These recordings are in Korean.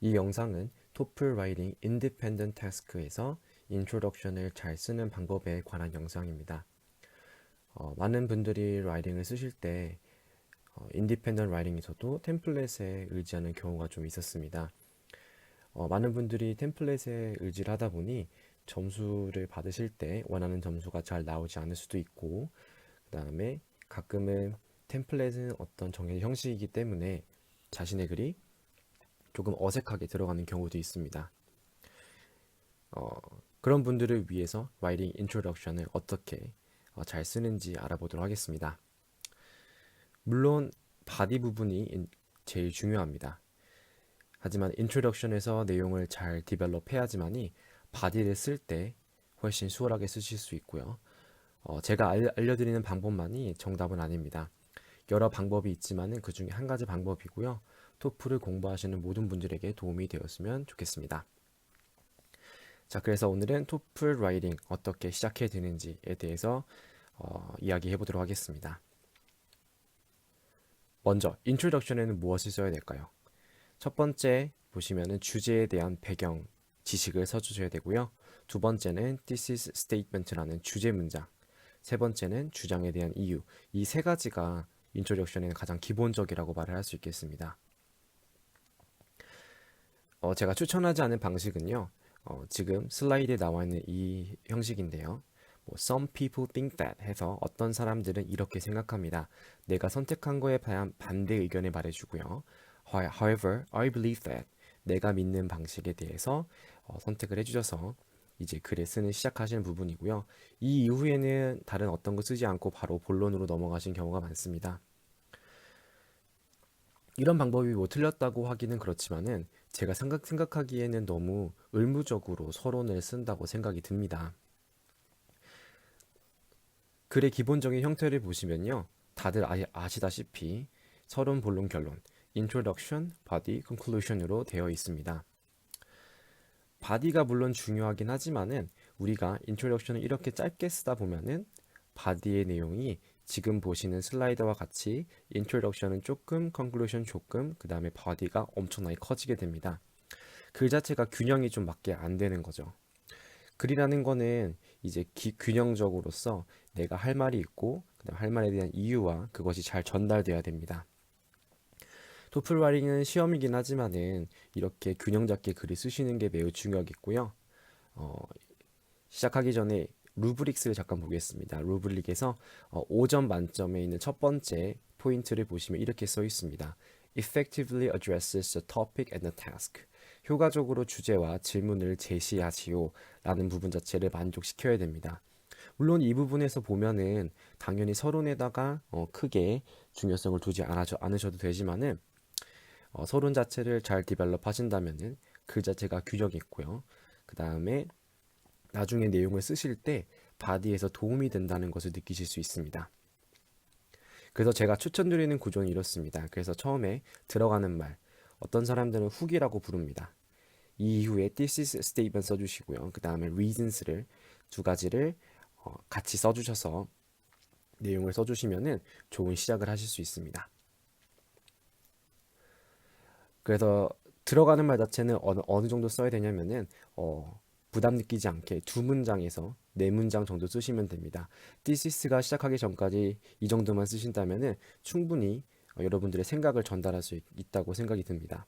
이 영상은 토플 라이팅 인디펜던트 태스크에서 인트로덕션을 잘 쓰는 방법에 관한 영상입니다. 많은 분들이 라이팅을 쓰실 때 인디펜던트 라이팅에서도 템플릿에 의지하는 경우가 좀 있었습니다. 많은 분들이 템플릿에 의지를 하다 보니 점수를 받으실 때 원하는 점수가 잘 나오지 않을 수도 있고, 그 다음에 가끔은 템플릿은 어떤 정해진 형식이기 때문에 자신의 글이 조금 어색하게 들어가는 경우도 있습니다. 그런 분들을 위해서 라이팅 인트로덕션을 어떻게 잘 쓰는지 알아보도록 하겠습니다. 물론 바디 부분이 제일 중요합니다. 하지만 인트로덕션에서 내용을 잘 디벨롭 해야지만이 바디를 쓸 때 훨씬 수월하게 쓰실 수 있고요. 제가 알려드리는 방법만이 정답은 아닙니다. 여러 방법이 있지만은 그 중에 한 가지 방법이고요. 토플을 공부하시는 모든 분들에게 도움이 되었으면 좋겠습니다. 자, 그래서 오늘은 토플 라이팅 어떻게 시작해야 되는지에 대해서 이야기해 보도록 하겠습니다. 먼저 인트로덕션에는 무엇을 써야 될까요? 첫 번째 보시면은 주제에 대한 배경 지식을 써주셔야 되고요. 두 번째는 This is statement라는 주제 문장. 세 번째는 주장에 대한 이유. 이 세 가지가 인트로덕션에는 가장 기본적이라고 말을 할 수 있겠습니다. 제가 추천하지 않은 방식은요. 지금 슬라이드에 나와 있는 이 형식인데요. Some people think that 해서 어떤 사람들은 이렇게 생각합니다. 내가 선택한 거에 대한 반대 의견을 말해주고요. However, I believe that 내가 믿는 방식에 대해서 선택을 해주셔서 이제 글을 쓰는 시작하시는 부분이고요. 이 이후에는 다른 어떤 거 쓰지 않고 바로 본론으로 넘어가신 경우가 많습니다. 이런 방법이 뭐 틀렸다고 하기는 그렇지만은 제가 생각하기에는 너무 의무적으로 서론을 쓴다고 생각이 듭니다. 글의 기본적인 형태를 보시면요. 다들 아시다시피 서론, 본론, 결론, introduction, body, conclusion으로 되어 있습니다. body가 물론 중요하긴 하지만은 우리가 introduction을 이렇게 짧게 쓰다 보면은 body의 내용이 지금 보시는 슬라이드와 같이 introduction은 조금, conclusion 조금, 그 다음에 body가 엄청나게 커지게 됩니다. 글 자체가 균형이 좀 맞게 안 되는 거죠. 글이라는 거는 이제 균형적으로서 내가 할 말이 있고 그다음 할 말에 대한 이유와 그것이 잘 전달돼야 됩니다. 토플 라이팅은 시험이긴 하지만은 이렇게 균형 잡게 글을 쓰시는 게 매우 중요하겠고요. 어, 시작하기 전에 루브릭스를 잠깐 보겠습니다. 루브릭에서 5점 만점에 있는 첫 번째 포인트를 보시면 이렇게 써 있습니다. Effectively addresses the topic and the task. 효과적으로 주제와 질문을 제시하지요 라는 부분 자체를 만족시켜야 됩니다. 물론 이 부분에서 보면은 당연히 서론에다가 크게 중요성을 두지 않으셔도 되지만은 서론 자체를 잘 디벨롭 하신다면은 글 자체가 균형 있고요. 그 다음에 나중에 내용을 쓰실 때 바디에서 도움이 된다는 것을 느끼실 수 있습니다. 그래서 제가 추천드리는 구조는 이렇습니다. 그래서 처음에 들어가는 말, 어떤 사람들은 훅이라고 부릅니다. 이 이후에 this is statement 써주시고요. 그 다음에 reasons를 두 가지를 같이 써주셔서 내용을 써주시면은 좋은 시작을 하실 수 있습니다. 그래서 들어가는 말 자체는 어느 정도 써야 되냐면은 부담 느끼지 않게 두 문장에서 네 문장 정도 쓰시면 됩니다. 디시스가 시작하기 전까지 이 정도만 쓰신다면은 충분히 여러분들의 생각을 전달할 수 있다고 생각이 듭니다.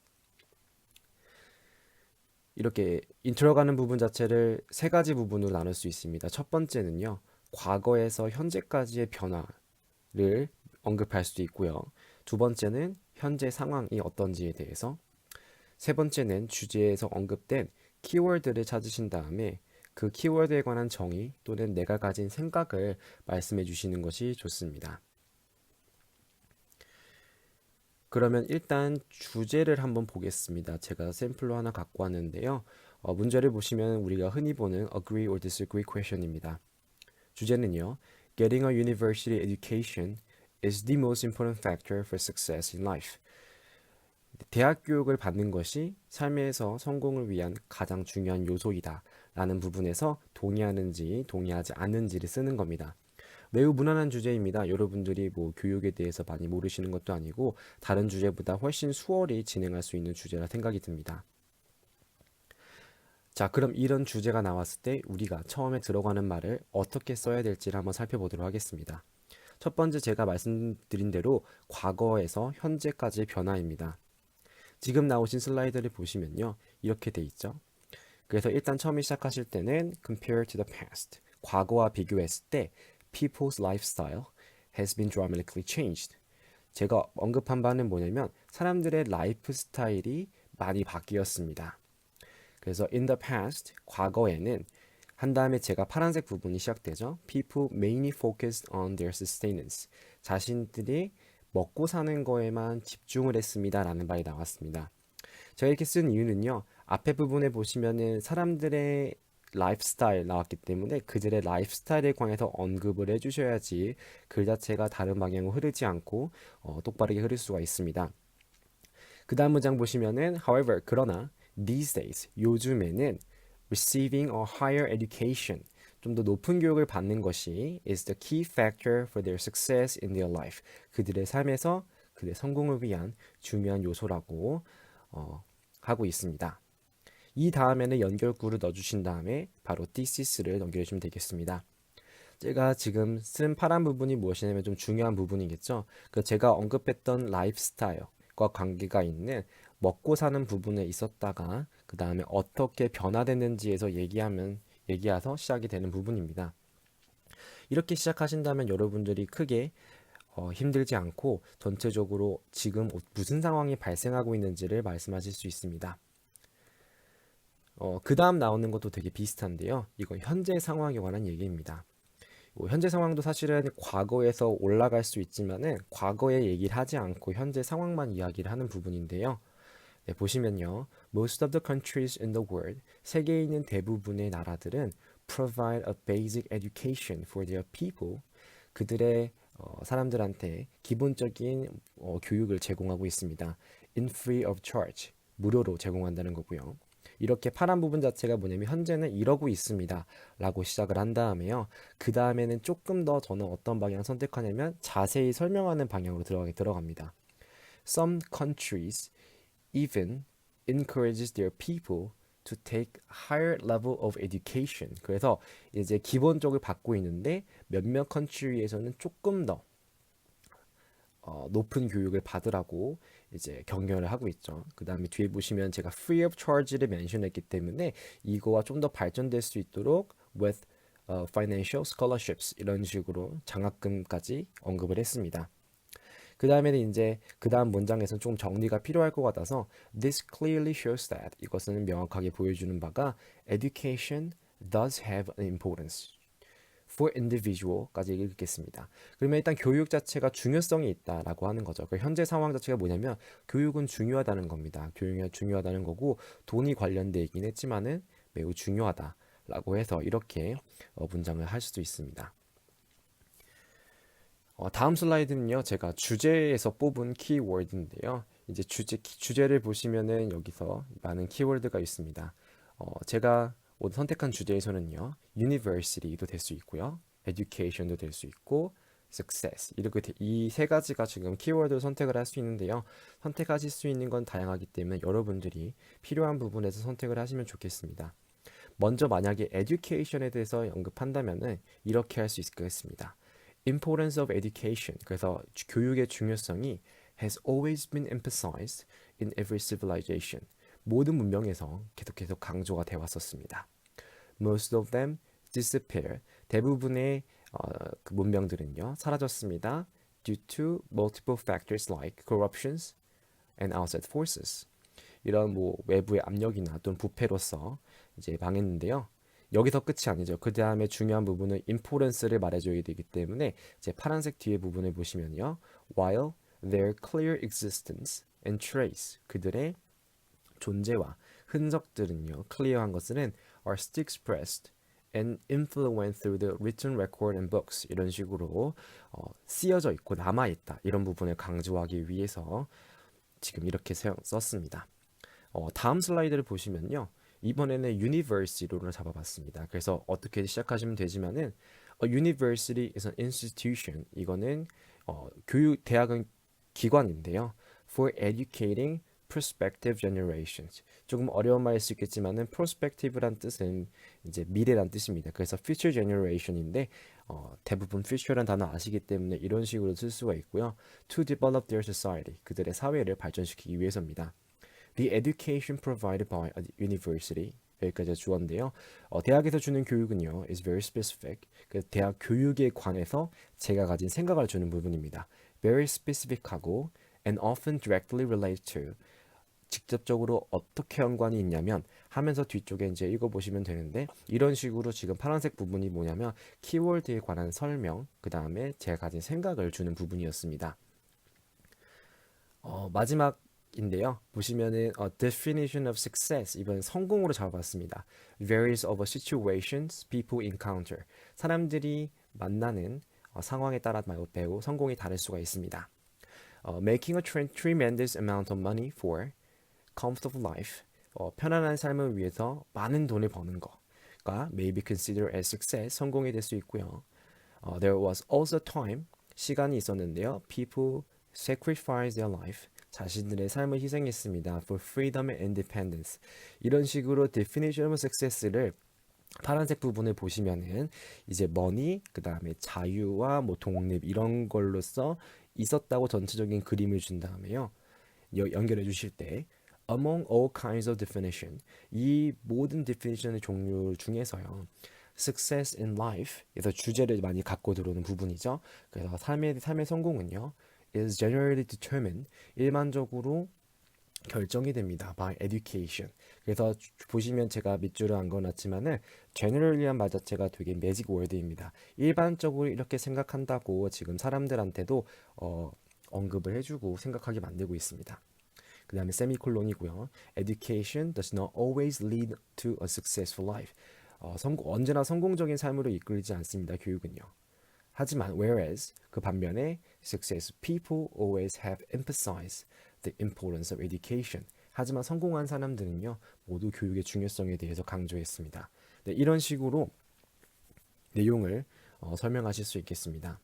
이렇게 인트로가는 부분 자체를 세 가지 부분으로 나눌 수 있습니다. 첫 번째는요, 과거에서 현재까지의 변화를 언급할 수도 있고요. 두 번째는 현재 상황이 어떤지에 대해서, 세 번째는 주제에서 언급된 키워드를 찾으신 다음에 그 키워드에 관한 정의 또는 내가 가진 생각을 말씀해 주시는 것이 좋습니다. 그러면 일단 주제를 한번 보겠습니다. 제가 샘플로 하나 갖고 왔는데요. 문제를 보시면 우리가 흔히 보는 agree or disagree question입니다. 주제는요. Getting a university education is the most important factor for success in life. 대학 교육을 받는 것이 삶에서 성공을 위한 가장 중요한 요소이다 라는 부분에서 동의하는지 동의하지 않는지를 쓰는 겁니다. 매우 무난한 주제입니다. 여러분들이 뭐 교육에 대해서 많이 모르시는 것도 아니고 다른 주제보다 훨씬 수월히 진행할 수 있는 주제라 생각이 듭니다. 자, 그럼 이런 주제가 나왔을 때 우리가 처음에 들어가는 말을 어떻게 써야 될지를 한번 살펴보도록 하겠습니다. 첫 번째 제가 말씀드린 대로 과거에서 현재까지의 변화입니다. 지금 나오신 슬라이드를 보시면요. 이렇게 돼 있죠. 그래서 일단 처음에 시작하실 때는 compare to the past. 과거와 비교했을 때 people's lifestyle has been dramatically changed. 제가 언급한 바는 뭐냐면 사람들의 라이프 스타일이 많이 바뀌었습니다. 그래서 in the past, 과거에는 한 다음에 제가 파란색 부분이 시작되죠. People mainly focused on their sustenance. 자신들이 먹고 사는 거에만 집중을 했습니다. 라는 말이 나왔습니다. 제가 이렇게 쓴 이유는요. 앞에 부분에 보시면은 사람들의 라이프스타일 나왔기 때문에 그들의 라이프스타일에 관해서 언급을 해주셔야지 글 자체가 다른 방향으로 흐르지 않고 똑바르게 흐를 수가 있습니다. 그 다음 문장 보시면은 however, 그러나 these days, 요즘에는 receiving a higher education, 좀 더 높은 교육을 받는 것이 is the key factor for their success in their life. 그들의 삶에서 그들의 성공을 위한 중요한 요소라고 하고 있습니다. 이 다음에는 연결구를 넣어주신 다음에 바로 thesis를 넘겨주시면 되겠습니다. 제가 지금 쓴 파란 부분이 무엇이냐면 좀 중요한 부분이겠죠. 제가 언급했던 라이프스타일과 관계가 있는 먹고 사는 부분에 있었다가 그 다음에 어떻게 변화됐는지에서 얘기해서 시작이 되는 부분입니다. 이렇게 시작하신다면 여러분들이 크게 힘들지 않고 전체적으로 지금 무슨 상황이 발생하고 있는지를 말씀하실 수 있습니다. 그 다음 나오는 것도 되게 비슷한데요. 이건 현재 상황에 관한 얘기입니다. 현재 상황도 사실은 과거에서 올라갈 수 있지만은 과거의 얘기를 하지 않고 현재 상황만 이야기를 하는 부분인데요. 네, 보시면요. Most of the countries in the world, 세계에 있는 대부분의 나라들은 provide a basic education for their people. 그들의 사람들한테 기본적인 교육을 제공하고 있습니다. In free of charge, 무료로 제공한다는 거고요. 이렇게 파란 부분 자체가 뭐냐면 현재는 이러고 있습니다 라고 시작을 한 다음에요. 그 다음에는 조금 더 저는 어떤 방향을 선택하냐면 자세히 설명하는 방향으로 들어갑니다. Some countries even encourages their people to take higher level of education. 그래서 이제 기본적을 받고 있는데 몇몇 country에서는 조금 더 높은 교육을 받으라고 이제 격려를 하고 있죠. 그 다음에 뒤에 보시면 제가 free of charge를 멘션했기 때문에 이거와 좀 더 발전될 수 있도록 with financial scholarships 이런 식으로 장학금까지 언급을 했습니다. 그 다음에는 이제 그 다음 문장에서는 조금 정리가 필요할 것 같아서 this clearly shows that 이것은 명확하게 보여주는 바가 education does have an importance for individual까지 읽겠습니다. 그러면 일단 교육 자체가 중요성이 있다라고 하는 거죠. 그 현재 상황 자체가 뭐냐면 교육은 중요하다는 겁니다. 교육이 중요하다는 거고 돈이 관련돼 있긴 했지만은 매우 중요하다라고 해서 이렇게 문장을 할 수도 있습니다. 다음 슬라이드는요, 제가 주제에서 뽑은 키워드인데요. 이제 주제를 보시면은 여기서 많은 키워드가 있습니다. 제가 오늘 선택한 주제에서는요, university도 될 수 있고요, education도 될 수 있고, success 이렇게 이 세 가지가 지금 키워드를 선택을 할 수 있는데요. 선택하실 수 있는 건 다양하기 때문에 여러분들이 필요한 부분에서 선택을 하시면 좋겠습니다. 먼저 만약에 education에 대해서 언급한다면은 이렇게 할 수 있겠습니다. Importance of education. 그래서 교육의 중요성이 has always been emphasized in every civilization. 모든 문명에서 계속 강조가 되어 왔었습니다. Most of them disappear. 대부분의 그 문명들은요 사라졌습니다. Due to multiple factors like corruptions and outside forces. 이런 뭐 외부의 압력이나 또는 부패로서 이제 망했는데요. 여기서 끝이 아니죠. 그 다음에 중요한 부분은 importance를 말해줘야 되기 때문에 이제 파란색 뒤에 부분을 보시면요. While their clear existence and trace, 그들의 존재와 흔적들은요. clear한 것은 are still expressed and influenced through the written record and books. 이런 식으로 쓰여져 있고 남아있다. 이런 부분을 강조하기 위해서 지금 이렇게 썼습니다. 다음 슬라이드를 보시면요. 이번에는 university로 잡아봤습니다. 그래서 어떻게 시작하시면 되지만은 university is an institution. 이거는 대학은 기관인데요. For educating prospective generations. 조금 어려운 말일 수 있겠지만은 prospective란 뜻은 이제 미래란 뜻입니다. 그래서 future generation인데 대부분 future란 단어 아시기 때문에 이런 식으로 쓸 수가 있고요. to develop their society. 그들의 사회를 발전시키기 위해서입니다. The education provided by a university. 여기까지가 주어인데요. 대학에서 주는 교육은요, is very specific. 그 대학 교육에 관해서 제가 가진 생각을 주는 부분입니다. very specific하고 and often directly related to. 직접적으로 어떻게 연관이 있냐면 하면서 뒤쪽에 이제 읽어보시면 되는데 이런 식으로 지금 파란색 부분이 뭐냐면 키워드에 관한 설명, 그 다음에 제가 가진 생각을 주는 부분이었습니다. 마지막인데요. 보시면은 definition of success 이번 성공으로 잡아봤습니다. varies over situations people encounter. 사람들이 만나는 상황에 따라 매우 성공이 다를 수가 있습니다. Making a tremendous amount of money for comfortable life. 편안한 삶을 위해서 많은 돈을 버는 거가 may be considered as success. 성공이 될 수 있고요. There was also time. 시간이 있었는데요. People sacrificed their life. 자신들의 삶을 희생했습니다. For freedom and independence. 이런 식으로 definition of success를 파란색 부분을 보시면은 이제 money, 그 다음에 자유와 뭐 독립 이런 걸로써 있었다고 전체적인 그림을 준 다음에요. 연결해 주실 때 among all kinds of definition 이 모든 definition의 종류 중에서요. success in life 에서 주제를 많이 갖고 들어오는 부분이죠. 그래서 삶의 성공은요. is generally determined 일반적으로 결정이 됩니다. by education. 그래서 보시면 제가 밑줄을 안 그어놨지만은 generally란 말 자체가 되게 매직 월드입니다. 일반적으로 이렇게 생각한다고 지금 사람들한테도 언급을 해주고 생각하게 만들고 있습니다. 그 다음에 세미콜론이고요. Education does not always lead to a successful life. 언제나 성공적인 삶으로 이끌지 않습니다. 교육은요. 하지만 whereas 그 반면에 success people always have emphasized the importance of education. 하지만 성공한 사람들은요 모두 교육의 중요성에 대해서 강조했습니다. 네, 이런 식으로 내용을 설명하실 수 있겠습니다.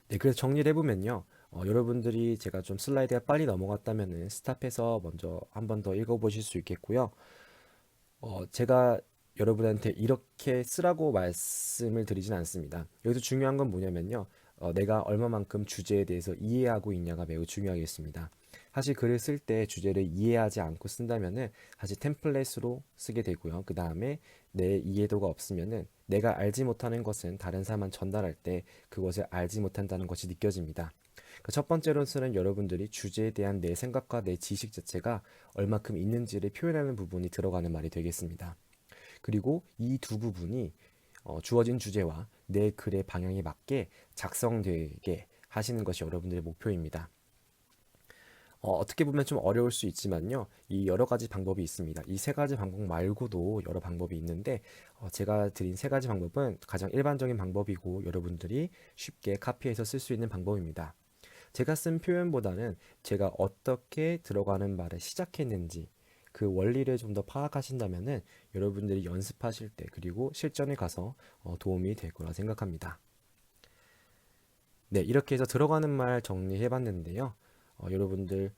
네, 그래서 정리를 해보면요. 여러분들이 제가 좀 슬라이드가 빨리 넘어갔다면은 스탑해서 먼저 한 번 더 읽어보실 수 있겠고요. 제가 여러분한테 이렇게 쓰라고 말씀을 드리진 않습니다. 여기서 중요한 건 뭐냐면요. 내가 얼마만큼 주제에 대해서 이해하고 있냐가 매우 중요하겠습니다. 사실 글을 쓸 때 주제를 이해하지 않고 쓴다면은 사실 템플릿으로 쓰게 되고요. 그 다음에 내 이해도가 없으면은 내가 알지 못하는 것은 다른 사람한테 전달할 때 그것을 알지 못한다는 것이 느껴집니다. 첫 번째로서는 여러분들이 주제에 대한 내 생각과 내 지식 자체가 얼마큼 있는지를 표현하는 부분이 들어가는 말이 되겠습니다. 그리고 이 두 부분이 주어진 주제와 내 글의 방향에 맞게 작성되게 하시는 것이 여러분들의 목표입니다. 어떻게 보면 좀 어려울 수 있지만요. 이 여러 가지 방법이 있습니다. 이 세 가지 방법 말고도 여러 방법이 있는데 제가 드린 세 가지 방법은 가장 일반적인 방법이고 여러분들이 쉽게 카피해서 쓸 수 있는 방법입니다. 제가 쓴 표현보다는 제가 어떻게 들어가는 말을 시작했는지 그 원리를 좀 더 파악하신다면은 여러분들이 연습하실 때 그리고 실전에 가서 도움이 될 거라 생각합니다. 네, 이렇게 해서 들어가는 말 정리해 봤는데요. 여러분들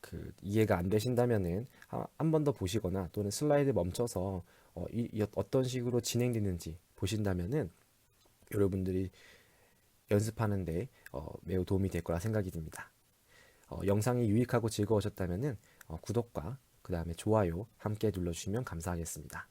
그 이해가 안 되신다면은 한 번 더 보시거나 또는 슬라이드 멈춰서 어떤 식으로 진행되는지 보신다면은 여러분들이 연습하는데 매우 도움이 될 거라 생각이 듭니다. 영상이 유익하고 즐거우셨다면은 구독과 그 다음에 좋아요 함께 눌러주시면 감사하겠습니다.